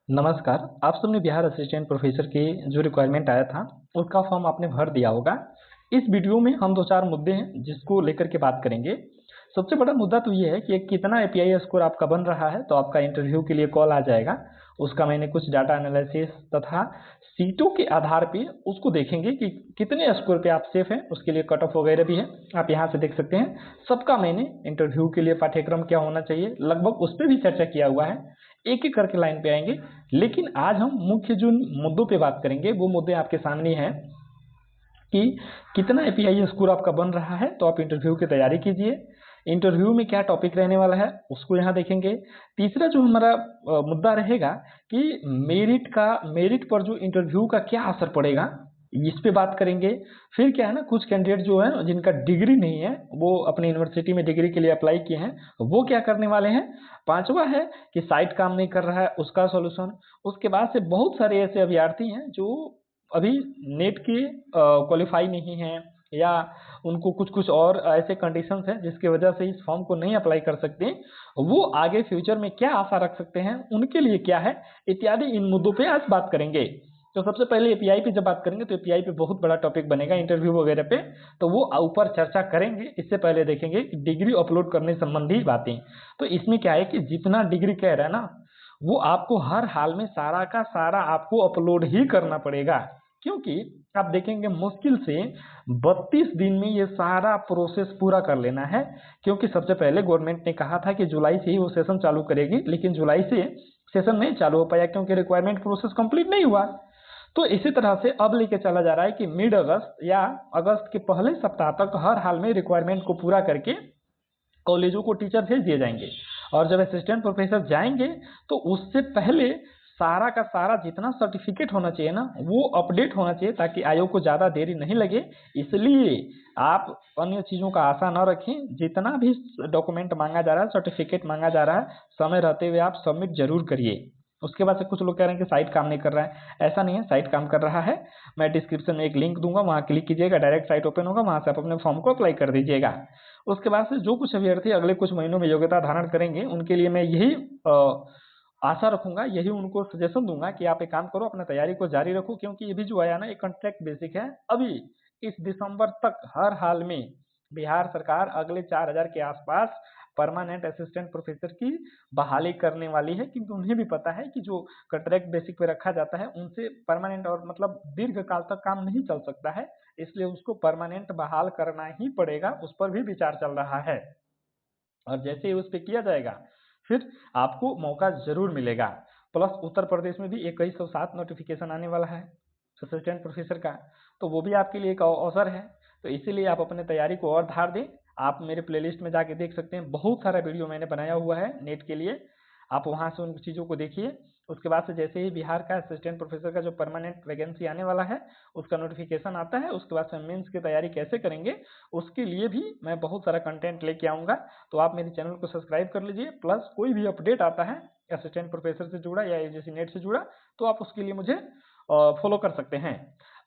नमस्कार। आप सबने बिहार असिस्टेंट प्रोफेसर के जो रिक्वायरमेंट आया था उसका फॉर्म आपने भर दिया होगा। इस वीडियो में हम दो चार मुद्दे हैं जिसको लेकर के बात करेंगे। सबसे बड़ा मुद्दा तो ये है कि कितना एपीआई स्कोर आपका बन रहा है, तो आपका इंटरव्यू के लिए कॉल आ जाएगा। उसका मैंने कुछ डाटा एनालिसिस तथा सीटों के आधार पे उसको देखेंगे कि कितने स्कोर पे आप सेफ हैं। उसके लिए कट ऑफ वगैरह भी है, आप यहाँ से देख सकते हैं। सबका मैंने इंटरव्यू के लिए पाठ्यक्रम क्या होना चाहिए लगभग उस पर भी चर्चा किया हुआ है। एक एक करके लाइन पे आएंगे, लेकिन आज हम मुख्य जो मुद्दों पे बात करेंगे वो मुद्दे आपके सामने हैं कि कितना एपीआई स्कोर आपका बन रहा है। तो आप इंटरव्यू की तैयारी कीजिए। इंटरव्यू में क्या टॉपिक रहने वाला है उसको यहाँ देखेंगे। तीसरा जो हमारा मुद्दा रहेगा कि मेरिट पर जो इंटरव्यू का क्या असर पड़ेगा, इस पे बात करेंगे। फिर क्या है ना, कुछ कैंडिडेट जो है जिनका डिग्री नहीं है, वो अपनी यूनिवर्सिटी में डिग्री के लिए अप्लाई किए हैं, वो क्या करने वाले हैं। पांचवा है कि साइट काम नहीं कर रहा है, उसका सॉल्यूशन। उसके बाद से बहुत सारे ऐसे अभ्यर्थी हैं जो अभी नेट के क्वालिफाई नहीं है, या उनको कुछ कुछ और ऐसे कंडीशंस हैं जिसकी वजह से इस फॉर्म को नहीं अप्लाई कर सकते। वो आगे फ्यूचर में क्या आशा रख सकते हैं, उनके लिए क्या है, इत्यादि इन मुद्दों पे आज बात करेंगे। तो सबसे पहले एपीआई पे जब बात करेंगे तो एपीआई पे बहुत बड़ा टॉपिक बनेगा इंटरव्यू वगैरह पे, तो वो ऊपर चर्चा करेंगे। इससे पहले देखेंगे कि डिग्री अपलोड करने संबंधी बातें। तो इसमें क्या है कि जितना डिग्री कह रहा है ना, वो आपको हर हाल में सारा का सारा आपको अपलोड ही करना पड़ेगा, क्योंकि आप देखेंगे मुश्किल से 32 दिन में ये सारा प्रोसेस पूरा कर लेना है। क्योंकि सबसे पहले गवर्नमेंट ने कहा था कि जुलाई से ही वो सेशन चालू करेगी, लेकिन जुलाई से सेशन नहीं चालू हो पाया क्योंकि रिक्वायरमेंट प्रोसेस कंप्लीट नहीं हुआ। तो इसी तरह से अब लेके चला जा रहा है कि मिड अगस्त या अगस्त के पहले सप्ताह तक हर हाल में रिक्वायरमेंट को पूरा करके कॉलेजों को टीचर भेज दिए जाएंगे। और जब असिस्टेंट प्रोफेसर जाएंगे तो उससे पहले सारा का सारा जितना सर्टिफिकेट होना चाहिए ना, वो अपडेट होना चाहिए, ताकि आयोग को ज़्यादा देरी नहीं लगे। इसलिए आप अन्य चीज़ों का आशा न रखें। जितना भी डॉक्यूमेंट मांगा जा रहा है, सर्टिफिकेट मांगा जा रहा है, समय रहते हुए आप सबमिट जरूर करिए। उसके बाद से कुछ लोग कह रहे हैं कि साइट काम नहीं कर रहा है। ऐसा नहीं है, साइट काम कर रहा है। मैं डिस्क्रिप्शन में एक लिंक दूंगा, वहाँ क्लिक कीजिएगा, डायरेक्ट साइट ओपन होगा, वहाँ से आप अपने फॉर्म को अप्लाई कर दीजिएगा। उसके बाद से जो कुछ अभ्यर्थी अगले कुछ महीनों में योग्यता धारण करेंगे, उनके लिए मैं यही आशा रखूंगा, यही उनको सजेशन दूंगा कि आप एक काम करो, अपना तैयारी को जारी रखो। क्योंकि ये भी जो आया ना, एक कॉन्ट्रैक्ट बेसिक है। अभी इस दिसंबर तक हर हाल में बिहार सरकार अगले 4000 के आसपास परमानेंट असिस्टेंट प्रोफेसर की बहाली करने वाली है, क्योंकि उन्हें भी पता है कि जो कॉन्ट्रैक्ट बेसिक पे रखा जाता है उनसे परमानेंट और मतलब दीर्घ काल तक काम नहीं चल सकता है। इसलिए उसको परमानेंट बहाल करना ही पड़ेगा, उस पर भी विचार चल रहा है। और जैसे ही उस पर किया जाएगा, फिर आपको मौका जरूर मिलेगा। प्लस उत्तर प्रदेश में भी 2107 नोटिफिकेशन आने वाला है असिस्टेंट प्रोफेसर का, तो वो भी आपके लिए एक अवसर है। तो इसीलिए आप अपने तैयारी को और धार दें। आप मेरे प्लेलिस्ट में जाके देख सकते हैं, बहुत सारा वीडियो मैंने बनाया हुआ है नेट के लिए, आप वहां से उन चीज़ों को देखिए। उसके बाद से जैसे ही बिहार का असिस्टेंट प्रोफेसर का जो परमानेंट वैकेंसी आने वाला है उसका नोटिफिकेशन आता है, उसके बाद से मेंस की तैयारी कैसे करेंगे उसके लिए भी मैं बहुत सारा कंटेंट लेके आऊँगा। तो आप मेरे चैनल को सब्सक्राइब कर लीजिए। प्लस कोई भी अपडेट आता है असिस्टेंट प्रोफेसर से जुड़ा या यूजीसी नेट से जुड़ा, तो आप उसके लिए मुझे फॉलो कर सकते हैं।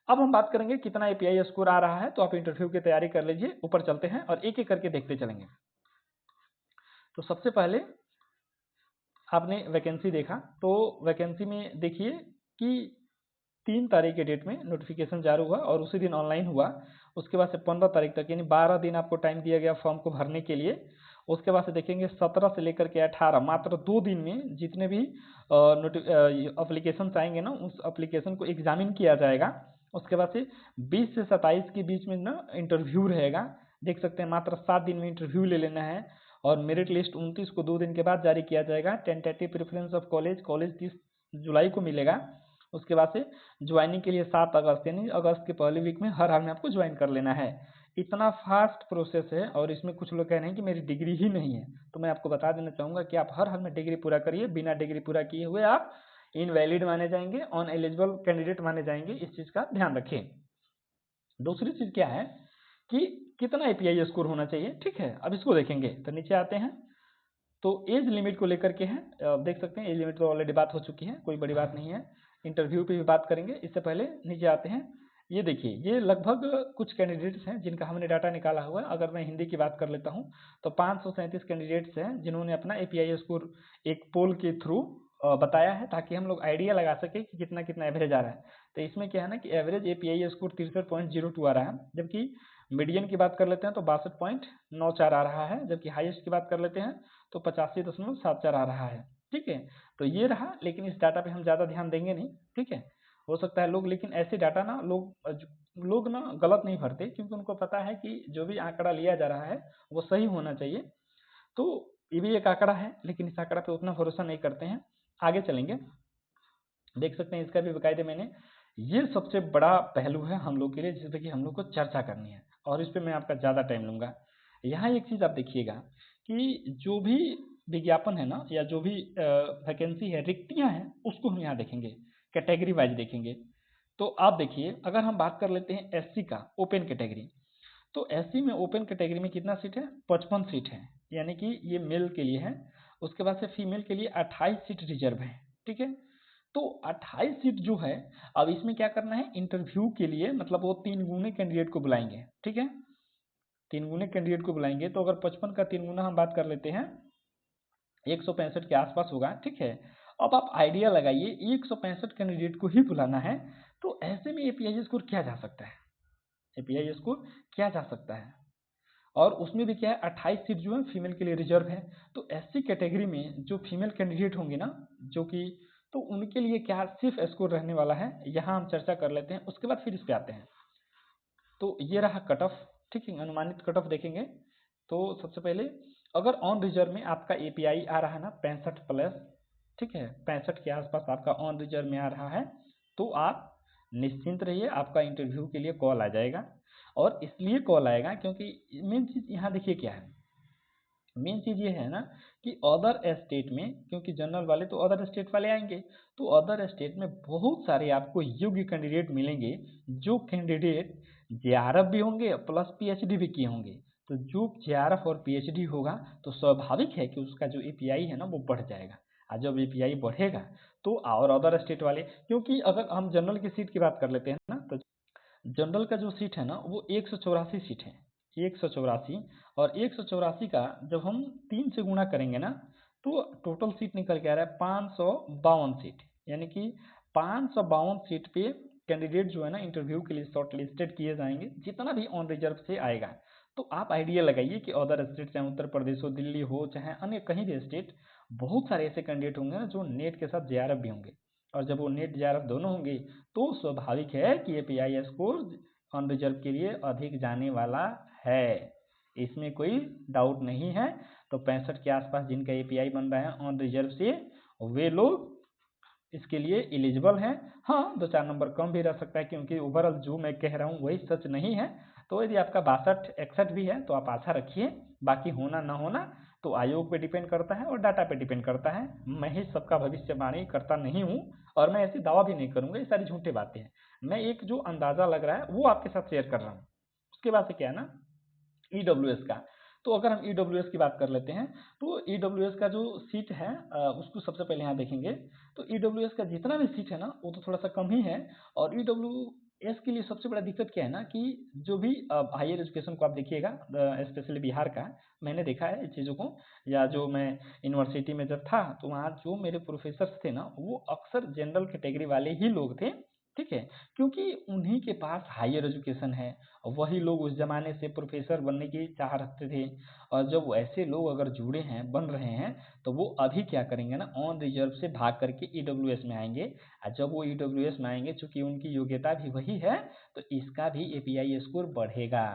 अब हम बात करेंगे कितना एपीआई स्कोर आ रहा है, तो आप इंटरव्यू की तैयारी कर लीजिए। ऊपर चलते हैं और एक एक करके देखते चलेंगे। तो सबसे पहले आपने वैकेंसी देखा, तो वैकेंसी में देखिए कि 3 तारीख के डेट में नोटिफिकेशन जारी हुआ और उसी दिन ऑनलाइन हुआ। उसके बाद से 15 तारीख तक यानी 12 दिन आपको टाइम दिया गया फॉर्म को भरने के लिए। उसके बाद से देखेंगे 17 से लेकर के 18 मात्र 2 दिन में जितने भी अप्लीकेशन आएंगे ना, उस अप्लीकेशन को एग्जामिन किया जाएगा। उसके बाद से 20 से 27 के बीच में ना इंटरव्यू रहेगा। देख सकते हैं मात्र 7 दिन में इंटरव्यू ले लेना है। और मेरिट लिस्ट 29 को 2 दिन के बाद जारी किया जाएगा। टेंटेटिव प्रेफरेंस ऑफ कॉलेज 30 जुलाई को मिलेगा। उसके बाद से ज्वाइनिंग के लिए 7 अगस्त यानी अगस्त के पहले वीक में हर हाल में आपको ज्वाइन कर लेना है। इतना फास्ट प्रोसेस है। और इसमें कुछ लोग कह रहे हैं कि मेरी डिग्री ही नहीं है, तो मैं आपको बता देना चाहूँगा कि आप हर हाल में डिग्री पूरा करिए। बिना डिग्री पूरा किए हुए आप इनवैलिड माने जाएंगे, अन एलिजिबल कैंडिडेट माने जाएंगे। इस चीज़ का ध्यान रखें। दूसरी चीज़ क्या है कि कितना एपीआई स्कोर होना चाहिए, ठीक है। अब इसको देखेंगे तो नीचे आते हैं, तो एज लिमिट को लेकर के हैं। देख सकते हैं एज लिमिट तो ऑलरेडी बात हो चुकी है, कोई बड़ी बात नहीं है। इंटरव्यू पे भी बात करेंगे। इससे पहले नीचे आते हैं, ये देखिए ये लगभग कुछ कैंडिडेट्स हैं जिनका हमने डाटा निकाला हुआ है। अगर मैं हिंदी की बात कर लेता हूँ तो 537 कैंडिडेट्स हैं जिन्होंने अपना एपीआई स्कोर एक पोल के थ्रू बताया है ताकि हम लोग आइडिया लगा सके कि कितना कितना एवरेज आ रहा है। तो इसमें क्या है ना कि एवरेज एपीआई स्कोर 63.02 आ रहा है, जबकि मीडियन की बात कर लेते हैं तो 62.94 आ रहा है, जबकि हाईएस्ट की बात कर लेते हैं तो 85.74 आ रहा है। ठीक है, तो ये रहा, लेकिन इस डाटा पे हम ज़्यादा ध्यान देंगे नहीं। ठीक है, हो सकता है लोग, लेकिन ऐसे डाटा ना लोग ना गलत नहीं भरते, क्योंकि उनको पता है कि जो भी आंकड़ा लिया जा रहा है वो सही होना चाहिए। तो ये भी एक आंकड़ा है, लेकिन इस आंकड़ा पे उतना भरोसा नहीं करते हैं। आगे चलेंगे, देख सकते हैं इसका भी बकायदे मैंने, ये सबसे बड़ा पहलू है हम लोग के लिए जिस पे कि हम लोग को चर्चा करनी है, और इस पे मैं आपका ज़्यादा टाइम लूँगा। यहाँ एक चीज़ आप देखिएगा कि जो भी विज्ञापन है ना, या जो भी वैकेंसी है, रिक्तियाँ हैं, उसको हम यहाँ देखेंगे, कैटेगरी वाइज देखेंगे। तो आप देखिए, अगर हम बात कर लेते हैं एससी का ओपन कैटेगरी, तो एससी में ओपन कैटेगरी में कितना सीट है? 55 सीट है, यानी कि ये मेल के लिए है। उसके बाद से फीमेल के लिए 28 सीट रिजर्व है। ठीक है, तो 28 सीट जो है, अब इसमें क्या करना है, इंटरव्यू के लिए मतलब वो 3 गुने कैंडिडेट को बुलाएंगे। ठीक है, 3 गुने कैंडिडेट को बुलाएंगे, तो अगर 55 का 3 गुना हम बात कर लेते हैं, 165 के आसपास होगा। ठीक है, अब आप आइडिया लगाइए, 165 कैंडिडेट को ही बुलाना है, तो ऐसे में एपीआई स्कोर क्या जा सकता है? एपीआई स्कोर क्या जा सकता है? और उसमें भी क्या है, 28 सीट जो है फीमेल के लिए रिजर्व है। तो एससी कैटेगरी में जो फीमेल कैंडिडेट होंगे ना, जो कि, तो उनके लिए क्या सिर्फ स्कोर रहने वाला है, यहाँ हम चर्चा कर लेते हैं, उसके बाद फिर इस पे आते हैं। तो ये रहा कट ऑफ। ठीक है, अनुमानित कट ऑफ देखेंगे तो सबसे पहले, अगर ऑन रिजर्व में आपका एपीआई आ रहा है ना 65 प्लस, ठीक है, 65 के आसपास आपका ऑन रिजर्व में आ रहा है, तो आप निश्चिंत रहिए, आपका इंटरव्यू के लिए कॉल आ जाएगा। और इसलिए कॉल आएगा क्योंकि मेन चीज़ यहाँ देखिए क्या है, मेन चीज़ ये है ना कि अदर स्टेट में, क्योंकि जनरल वाले तो अदर स्टेट वाले आएंगे, तो अदर स्टेट में बहुत सारे आपको योग्य कैंडिडेट मिलेंगे, जो कैंडिडेट जेआरएफ भी होंगे प्लस पीएचडी भी किए होंगे। तो जो जेआरएफ और पीएचडी होगा तो स्वाभाविक है कि उसका जो एपीआई है ना वो बढ़ जाएगा, और जब एपीआई बढ़ेगा तो और अदर स्टेट वाले, क्योंकि अगर हम जनरल की सीट की बात कर लेते हैं ना, तो जनरल का जो सीट है ना वो 184 सीट है, 184। और 184 का जब हम 3 से गुणा करेंगे ना, तो टोटल सीट निकल के आ रहा है 552 सीट, यानी कि 552 सीट पे कैंडिडेट जो है ना इंटरव्यू के लिए शॉर्ट लिस्टेड किए जाएंगे, जितना भी ऑन रिजर्व से आएगा। तो आप आइडिया लगाइए कि अदर स्टेट, चाहे उत्तर प्रदेश हो, दिल्ली हो, चाहे अन्य कहीं भी स्टेट, बहुत सारे ऐसे कैंडिडेट होंगे ना जो नेट के साथ जेआरएफ भी होंगे, और जब वो नेट जेआरएफ दोनों होंगे तो स्वाभाविक है कि एपीआई स्कोर ऑन रिजर्व के लिए अधिक जाने वाला है, इसमें कोई डाउट नहीं है। तो 65 के आसपास जिनका एपीआई बन रहा है ऑन रिजर्व से, वे लोग इसके लिए एलिजिबल हैं। हाँ, 2-4 नंबर कम भी रह सकता है, क्योंकि ओवरऑल जो मैं कह रहा हूँ वही सच नहीं है। तो यदि आपका 62-61 भी है तो आप आशा रखिए, बाकी होना ना होना तो आयोग पे डिपेंड करता है और डाटा पे डिपेंड करता है। मैं ही सबका भविष्यवाणी करता नहीं हूँ, और मैं ऐसी दावा भी नहीं करूँगा, ये सारी झूठी बातें हैं। मैं एक जो अंदाज़ा लग रहा है वो आपके साथ शेयर कर रहा हूँ। उसके बाद से क्या है ना, ईडब्ल्यूएस का, तो अगर हम ईडब्ल्यूएस की बात कर लेते हैं, तो ईडब्ल्यूएस का जो सीट है उसको सबसे पहले यहाँ देखेंगे। तो ईडब्ल्यूएस का जितना भी सीट है ना वो तो थोड़ा सा कम ही है। और ईडब्ल्यूएस के लिए सबसे बड़ा दिक्कत क्या है ना कि जो भी हायर एजुकेशन को आप देखिएगा, स्पेशली बिहार का, मैंने देखा है इस चीज़ों को, या जो मैं यूनिवर्सिटी में जब था तो वहाँ जो मेरे प्रोफेसर थे ना वो अक्सर जनरल कैटेगरी वाले ही लोग थे। ठीक है, क्योंकि उन्हीं के पास हायर एजुकेशन है, वही लोग उस ज़माने से प्रोफेसर बनने की चाह रखते थे। और जब ऐसे लोग अगर जुड़े हैं, बन रहे हैं, तो वो अभी क्या करेंगे ना, ऑन रिजर्व से भाग करके ईडब्ल्यूएस में आएंगे। और जब वो ईडब्ल्यूएस में आएंगे, चूंकि उनकी योग्यता भी वही है, तो इसका भी एपीआई स्कोर बढ़ेगा।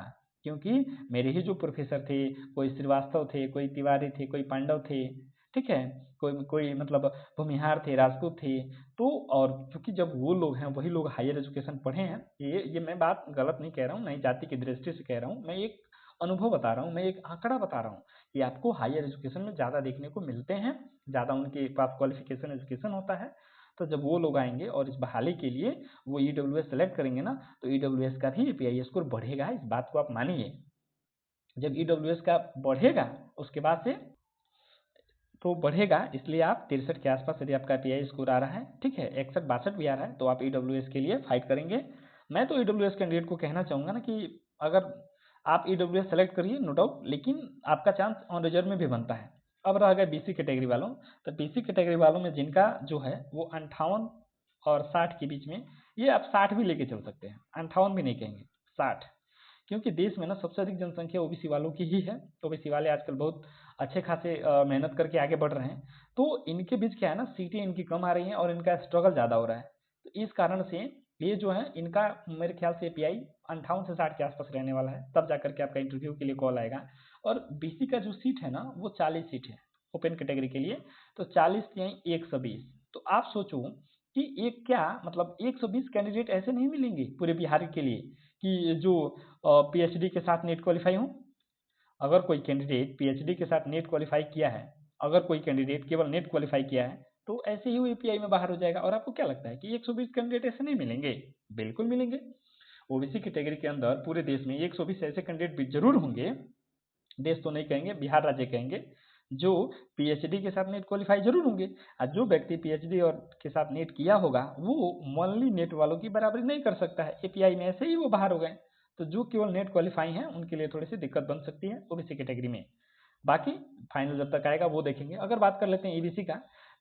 क्योंकि मेरे ही जो प्रोफेसर थे, कोई श्रीवास्तव थे, कोई तिवारी थे, कोई पांडव थे, ठीक है, कोई कोई मतलब भूमिहार थे, राजपूत थे। तो और क्योंकि जब वो लोग हैं, वही लोग हायर एजुकेशन पढ़े हैं, ये मैं बात गलत नहीं कह रहा हूँ, नई जाति की दृष्टि से कह रहा हूँ, मैं एक अनुभव बता रहा हूँ, मैं एक आंकड़ा बता रहा हूँ कि आपको हायर एजुकेशन में ज़्यादा देखने को मिलते हैं, ज़्यादा उनके पास क्वालिफिकेशन एजुकेशन होता है। तो जब वो लोग आएंगे और इस बहाली के लिए वो ईडब्ल्यूएस सेलेक्ट करेंगे ना, तो ईडब्ल्यूएस का भी एपीआई स्कोर बढ़ेगा, इस बात को आप मानिए। जब ईडब्ल्यूएस का बढ़ेगा उसके बाद से तो बढ़ेगा, इसलिए आप 63 के आसपास यदि आपका पीआई स्कोर आ रहा है, ठीक है, 61-62 भी आ रहा है, तो आप ईडब्ल्यूएस के लिए फाइट करेंगे। मैं तो ईडब्ल्यूएस कैंडिडेट को कहना चाहूँगा ना कि अगर आप ईडब्ल्यूएस सेलेक्ट करिए नो डाउट, लेकिन आपका चांस ऑन रिजर्व में भी बनता है। अब रह गए बीसी कैटेगरी वालों। तो बीसी कैटेगरी वालों में जिनका जो है वो 58 और 60 के बीच में, ये आप 60 भी लेके चल सकते हैं, 58 भी नहीं कहेंगे, 60, क्योंकि देश में ना सबसे अधिक जनसंख्या ओबीसी वालों की ही है। ओबीसी वाले आजकल बहुत अच्छे खासे मेहनत करके आगे बढ़ रहे हैं, तो इनके बीच क्या है ना, सीटें इनकी कम आ रही हैं और इनका स्ट्रगल ज़्यादा हो रहा है। तो इस कारण से ये जो है इनका मेरे ख्याल से एपीआई 58 से 60 के आसपास रहने वाला है, तब जाकर के आपका इंटरव्यू के लिए कॉल आएगा। और बीसी का जो सीट है ना वो 40 सीट है ओपन कैटेगरी के लिए, तो 40 यहीं 120। तो आप सोचो कि एक क्या मतलब 120 कैंडिडेट ऐसे नहीं मिलेंगे पूरे बिहार के लिए कि जो पीएचडी के साथ नेट क्वालिफाई हो। अगर कोई कैंडिडेट पीएचडी के साथ नेट क्वालिफाई किया है, अगर कोई कैंडिडेट केवल नेट क्वालिफाई किया है, तो ऐसे ही वो एपीआई में बाहर हो जाएगा। और आपको क्या लगता है कि 120 कैंडिडेट ऐसे नहीं मिलेंगे? बिल्कुल मिलेंगे। ओबीसी कैटेगरी के अंदर पूरे देश में 120 ऐसे कैंडिडेट भी जरूर होंगे, देश तो नहीं कहेंगे, बिहार राज्य कहेंगे, जो पीएचडी के साथ नेट क्वालिफाई जरूर होंगे। और जो व्यक्ति पीएचडी और के साथ नेट किया होगा वो ओनली नेट वालों की बराबरी नहीं कर सकता है, एपीआई में ऐसे ही वो बाहर हो गए। तो जो केवल नेट क्वालिफाई हैं उनके लिए थोड़ी सी दिक्कत बन सकती है ओबीसी कैटेगरी में। बाकी फाइनल जब तक आएगा वो देखेंगे। अगर बात कर लेते हैं ईबीसी का,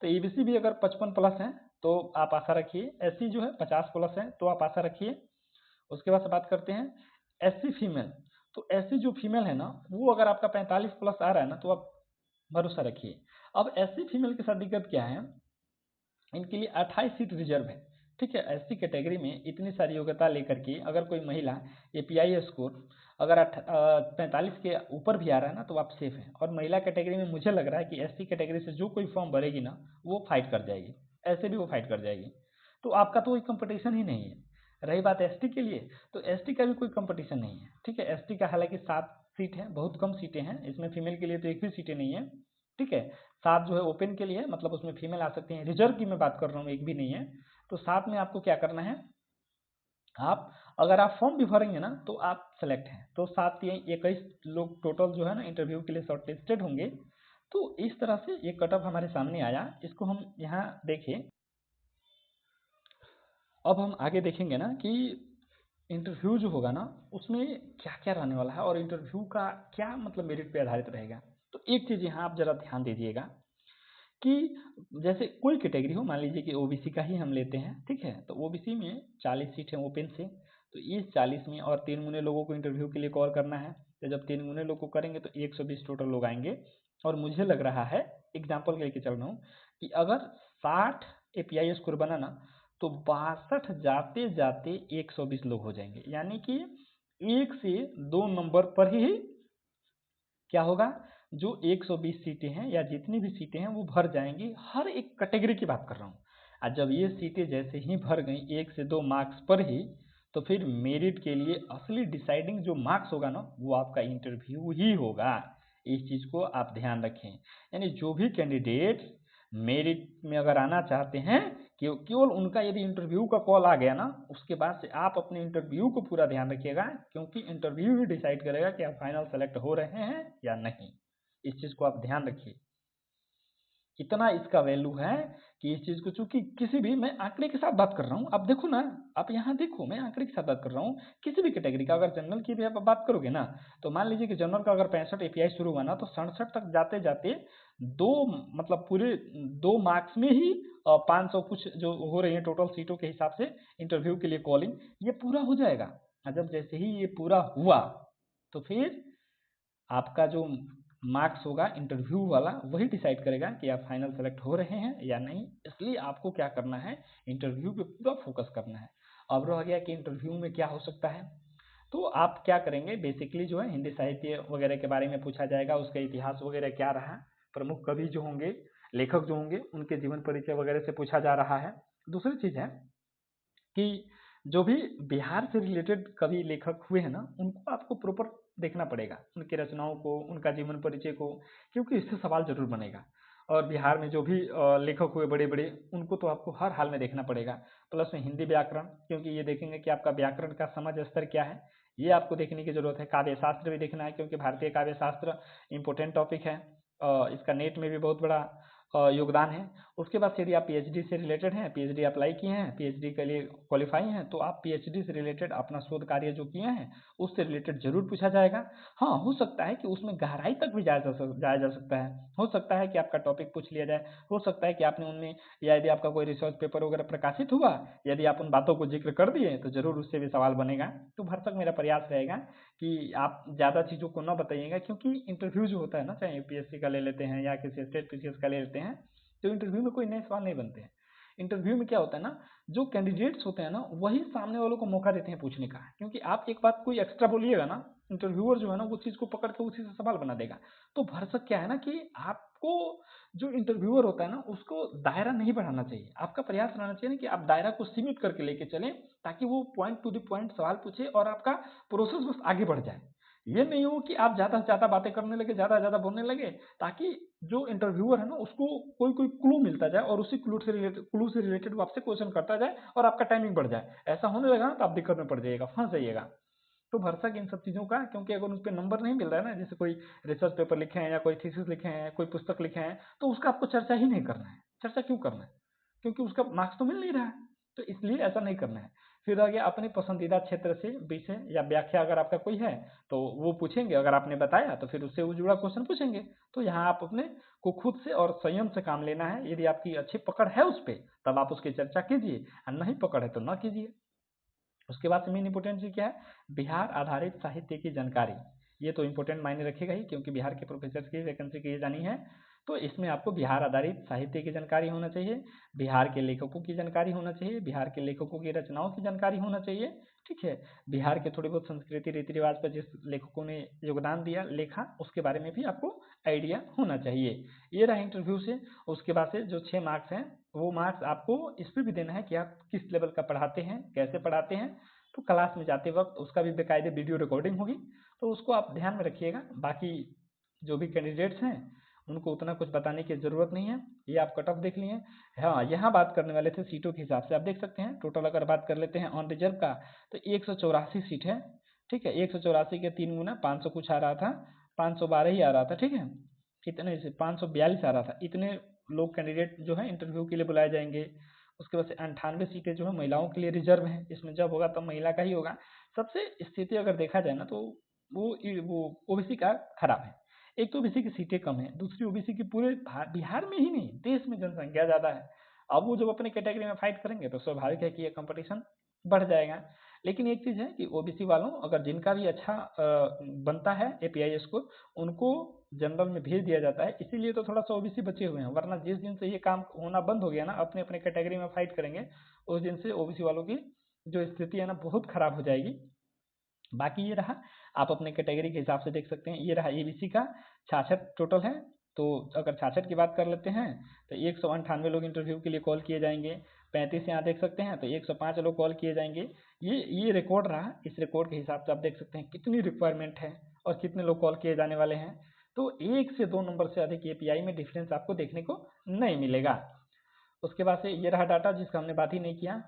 तो ईबीसी भी अगर 55 प्लस है तो आप आशा रखिए, एससी जो है 50 प्लस है तो आप आशा रखिए। उसके बाद से बात करते हैं एससी फीमेल। तो एससी जो फीमेल है ना वो अगर आपका 45 प्लस आ रहा है ना तो आप भरोसा रखिए। अब एससी फीमेल के साथ दिक्कत क्या है, इनके लिए 28 सीट रिजर्व है। ठीक है, एससी कैटेगरी में इतनी सारी योग्यता लेकर के अगर कोई महिला एपीआई स्कोर अगर 45 के ऊपर भी आ रहा है ना तो आप सेफ हैं। और महिला कैटेगरी में मुझे लग रहा है कि एससी कैटेगरी से जो कोई फॉर्म भरेगी ना वो फाइट कर जाएगी, ऐसे भी वो फाइट कर जाएगी। तो आपका तो कोई कंपटीशन ही नहीं है। रही बात एसटी के लिए, तो एसटी का भी कोई कंपटीशन नहीं है। ठीक है, एसटी का हालांकि 7 सीट है, बहुत कम सीटें हैं इसमें, फीमेल के लिए तो एक भी सीटें नहीं है। ठीक है, 7 जो है ओपन के लिए, मतलब उसमें फीमेल आ सकती हैं। रिजर्व की मैं बात कर रहा हूँ, एक भी नहीं है। तो 7 में आपको क्या करना है, आप अगर आप फॉर्म भी भरेंगे ना तो आप सेलेक्ट हैं। तो 7 या 21 लोग टोटल जो है ना इंटरव्यू के लिए शॉर्टलिस्टेड होंगे। तो इस तरह से ये कट ऑफ हमारे सामने आया, इसको हम यहाँ देखें। अब हम आगे देखेंगे ना कि इंटरव्यू जो होगा ना उसमें क्या क्या रहने वाला है और इंटरव्यू का क्या मतलब मेरिट पे आधारित रहेगा। तो एक चीज़ यहाँ आप जरा ध्यान दीजिएगा कि जैसे कोई कैटेगरी हो, मान लीजिए कि ओबीसी का ही हम लेते हैं। ठीक है, तो ओबीसी में 40 सीट है ओपन से, तो इस 40 में और 3 गुने लोगों को इंटरव्यू के लिए कॉल करना है। तो जब 3 गुने लोग को करेंगे तो 120 टोटल लोग आएंगे। और मुझे लग रहा है, एग्जाम्पल लेके चल रहा हूँ, कि अगर 60 एपीआई स्कोर बना ना तो 62 जाते जाते 120 लोग हो जाएंगे। यानी कि 1 से 2 नंबर पर ही क्या होगा, जो 120 सीटें हैं या जितनी भी सीटें हैं वो भर जाएंगी। हर एक कैटेगरी की बात कर रहा हूँ। और जब ये सीटें जैसे ही भर गई 1 से 2 मार्क्स पर ही, तो फिर मेरिट के लिए असली डिसाइडिंग जो मार्क्स होगा ना वो आपका इंटरव्यू ही होगा। इस चीज़ को आप ध्यान रखें। यानी जो भी कैंडिडेट मेरिट में अगर आना चाहते हैं, केवल उनका यदि इंटरव्यू का कॉल आ गया ना उसके बाद से आप अपने इंटरव्यू को पूरा ध्यान रखिएगा, क्योंकि इंटरव्यू ही डिसाइड करेगा कि आप फाइनल सेलेक्ट हो रहे हैं या नहीं। इस चीज़ को आप ध्यान रखिए। इतना इसका वैल्यू है कि इस चीज़ को, चूंकि किसी भी, मैं आंकड़े के साथ बात कर रहा हूँ, आप देखो ना, आप यहाँ देखो, मैं आंकड़े के साथ बात कर रहा हूँ। किसी भी कैटेगरी का अगर जनरल की भी आप बात करोगे ना, तो मान लीजिए कि जनरल का अगर 65 एपीआई शुरू हुआ ना तो 67 तक जाते जाते दो, मतलब पूरे 2 मार्क्स में ही 500 कुछ जो हो रही है टोटल सीटों के हिसाब से इंटरव्यू के लिए कॉलिंग, ये पूरा हो जाएगा। और जब जैसे ही ये पूरा हुआ तो फिर आपका जो मार्क्स होगा इंटरव्यू वाला वही डिसाइड करेगा कि आप फाइनल सेलेक्ट हो रहे हैं या नहीं। इसलिए आपको क्या करना है, इंटरव्यू पे पूरा फोकस करना है। अब रह गया कि इंटरव्यू में क्या हो सकता है, तो आप क्या करेंगे, बेसिकली जो है हिंदी साहित्य वगैरह के बारे में पूछा जाएगा, उसका इतिहास वगैरह क्या रहा, प्रमुख कवि जो होंगे, लेखक जो होंगे, उनके जीवन परिचय वगैरह से पूछा जा रहा है। दूसरी चीज़ है कि जो भी बिहार से रिलेटेड कवि लेखक हुए हैं ना उनको आपको प्रॉपर देखना पड़ेगा, उनकी रचनाओं को, उनका जीवन परिचय को, क्योंकि इससे सवाल जरूर बनेगा। और बिहार में जो भी लेखक हुए बड़े बड़े, उनको तो आपको हर हाल में देखना पड़ेगा। प्लस में हिंदी व्याकरण, क्योंकि ये देखेंगे कि आपका व्याकरण का समझ स्तर क्या है, ये आपको देखने की जरूरत है। काव्य शास्त्र भी देखना है, क्योंकि भारतीय काव्य शास्त्र इम्पोर्टेंट टॉपिक है, इसका नेट में भी बहुत बड़ा योगदान है। उसके बाद से यदि आप पीएचडी से रिलेटेड हैं, पीएचडी अप्लाई किए हैं, पीएचडी के लिए क्वालिफाई हैं, तो आप पीएचडी से रिलेटेड अपना शोध कार्य जो किए हैं उससे रिलेटेड जरूर पूछा जाएगा। हाँ, हो सकता है कि उसमें गहराई तक भी जाया जा सकता है। हो सकता है कि आपका टॉपिक पूछ लिया जाए, हो सकता है कि आपने उनमें, या यदि आपका कोई रिसर्च पेपर वगैरह प्रकाशित हुआ, यदि आप उन बातों को जिक्र कर दिए तो जरूर उससे भी सवाल बनेगा। तो भरसक मेरा प्रयास रहेगा कि आप ज़्यादा चीज़ों को न बताइएगा, क्योंकि इंटरव्यू जो होता है ना, चाहे यूपीएससी का ले लेते हैं या किसी स्टेट पीसीएस का ले लेते हैं, तो इंटरव्यू में कोई नए सवाल नहीं बनते हैं। इंटरव्यू में क्या होता है ना, जो कैंडिडेट्स होते हैं ना वही सामने वालों को मौका देते हैं पूछने का, क्योंकि आप एक बात कोई एक्स्ट्रा बोलिएगा ना, इंटरव्यूअर जो है ना वो चीज़ को पकड़ के उसी से सवाल बना देगा। तो भरसक क्या है ना कि आपको, जो इंटरव्यूअर होता है ना उसको दायरा नहीं बढ़ाना चाहिए। आपका प्रयास रहना चाहिए ना कि आप दायरा को सीमित करके लेके चलें, ताकि वो पॉइंट टू द पॉइंट सवाल पूछे और आपका प्रोसेस बस आगे बढ़ जाए। ये नहीं हो कि आप ज़्यादा से ज़्यादा बातें करने लगे, ज़्यादा से ज़्यादा बोलने लगे, ताकि जो इंटरव्यूअर है ना उसको कोई कोई क्लू मिलता जाए और उसी क्लू से रिलेटेड वो आपसे क्वेश्चन करता जाए और आपका टाइमिंग बढ़ जाए। ऐसा होने लगा ना तो आप दिक्कत में पड़ जाइएगा, फंस जाइएगा। तो भरसक इन सब चीज़ों का, क्योंकि अगर उस पर नंबर नहीं मिल रहा है ना, जैसे कोई रिसर्च पेपर लिखे हैं या कोई थीसिस लिखे हैं, कोई पुस्तक लिखे हैं, तो उसका आपको चर्चा ही नहीं करना है। चर्चा क्यों करना है? क्योंकि उसका मार्क्स तो मिल नहीं रहा है। तो इसलिए ऐसा नहीं करना है। फिर आगे अपने पसंदीदा क्षेत्र से विषय या व्याख्या अगर आपका कोई है तो वो पूछेंगे, अगर आपने बताया तो फिर उससे वो जुड़ा क्वेश्चन पूछेंगे। तो यहाँ आप अपने को खुद से और संयम से काम लेना है। यदि आपकी अच्छी पकड़ है उस पर, तब आप उसकी चर्चा कीजिए, और नहीं पकड़ है तो ना कीजिए। उसके बाद से मेन इंपोर्टेंट चीज क्या है, बिहार आधारित साहित्य की जानकारी। ये तो इंपॉर्टेंट मायने रखेगा ही, क्योंकि बिहार के प्रोफेसर की वैकेंसी की जानी है। तो इसमें आपको बिहार आधारित साहित्य की जानकारी होना चाहिए, बिहार के लेखकों की जानकारी होना चाहिए, बिहार के लेखकों की रचनाओं की जानकारी होना चाहिए। ठीक है, बिहार के थोड़ी बहुत संस्कृति रीति रिवाज पर जिस लेखकों ने योगदान दिया लेखा, उसके बारे में भी आपको आइडिया होना चाहिए। ये रहा इंटरव्यू से। उसके बाद से जो 6 मार्क्स हैं, वो मार्क्स आपको इस पर भी देना है कि आप किस लेवल का पढ़ाते हैं, कैसे पढ़ाते हैं। तो क्लास में जाते वक्त उसका भी बेकायदे वीडियो रिकॉर्डिंग होगी, तो उसको आप ध्यान में रखिएगा। बाकी जो भी कैंडिडेट्स हैं उनको उतना कुछ बताने की ज़रूरत नहीं है, ये आप कट ऑफ देख लिए। हाँ, यहाँ बात करने वाले थे सीटों के हिसाब से, आप देख सकते हैं टोटल अगर बात कर लेते हैं ऑन रिजर्व का, तो 184 सीट है। ठीक है, 184 के 3 गुना 500 कुछ आ रहा था, 512 ही आ रहा था। ठीक है, कितने से 542 आ रहा था। इतने लोग कैंडिडेट जो है इंटरव्यू के लिए बुलाए जाएंगे। उसके बाद से 98 सीटें जो है महिलाओं के लिए रिजर्व हैं, इसमें जब होगा तब महिला का ही होगा। सबसे स्थिति अगर देखा जाए ना तो वो ओबीसी का खराब है। एक तो ओबीसी की सीटें कम है, दूसरी ओबीसी की पूरे बिहार में ही नहीं देश में जनसंख्या ज़्यादा है। अब वो जब अपने कैटेगरी में फाइट करेंगे तो स्वाभाविक है कि ये कंपटीशन बढ़ जाएगा। लेकिन एक चीज़ है कि ओबीसी वालों, अगर जिनका भी अच्छा बनता है एपीआई स्कोर, उनको जनरल में भेज दिया जाता है। इसीलिए तो थोड़ा सा ओबीसी बचे हुए हैं, वरना जिस दिन से ये काम होना बंद हो गया ना, अपने अपने कैटेगरी में फाइट करेंगे, उस दिन से ओबीसी वालों की जो स्थिति है ना बहुत खराब हो जाएगी। बाकी ये रहा, आप अपने कैटेगरी के हिसाब से देख सकते हैं। ये रहा एबीसी का 66 टोटल है। तो अगर 66 की बात कर लेते हैं तो 198 लोग इंटरव्यू के लिए कॉल किए जाएंगे। 35 यहाँ देख सकते हैं तो 105 लोग कॉल किए जाएंगे। ये रिकॉर्ड रहा। इस रिकॉर्ड के हिसाब से आप देख सकते हैं कितनी रिक्वायरमेंट है और कितने लोग कॉल किए जाने वाले हैं। तो 1 से 2 नंबर से अधिक एपीआई में डिफरेंस आपको देखने को नहीं मिलेगा। उसके बाद से ये रहा डाटा जिसका हमने बात ही नहीं किया।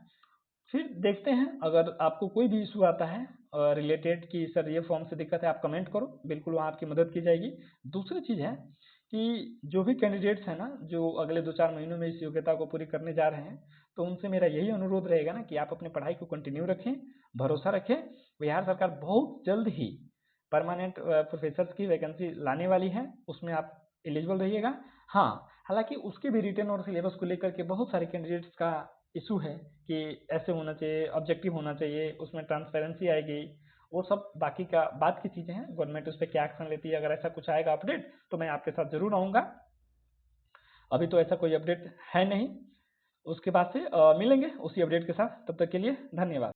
फिर देखते हैं, अगर आपको कोई भी इशू आता है रिलेटेड कि सर ये फॉर्म से दिक्कत है, आप कमेंट करो, बिल्कुल वहाँ आपकी मदद की जाएगी। दूसरी चीज़ है कि जो भी कैंडिडेट्स हैं ना, जो अगले 2-4 महीनों में इस योग्यता को पूरी करने जा रहे हैं, तो उनसे मेरा यही अनुरोध रहेगा ना कि आप अपनी पढ़ाई को कंटिन्यू रखें, भरोसा रखें। बिहार सरकार बहुत जल्द ही परमानेंट प्रोफेसर्स की वैकेंसी लाने वाली है, उसमें आप एलिजिबल रहिएगा। हाँ, हालांकि उसके भी रिटर्न और सिलेबस को लेकर के बहुत सारे कैंडिडेट्स का इशू है कि ऐसे होना चाहिए, ऑब्जेक्टिव होना चाहिए, उसमें ट्रांसपेरेंसी आएगी। वो सब बाकी का बात की चीज़ें हैं, गवर्नमेंट उस पर क्या एक्शन लेती है। अगर ऐसा कुछ आएगा अपडेट तो मैं आपके साथ ज़रूर आऊँगा। अभी तो ऐसा कोई अपडेट है नहीं। उसके बाद से मिलेंगे उसी अपडेट के साथ, तब तक के लिए धन्यवाद।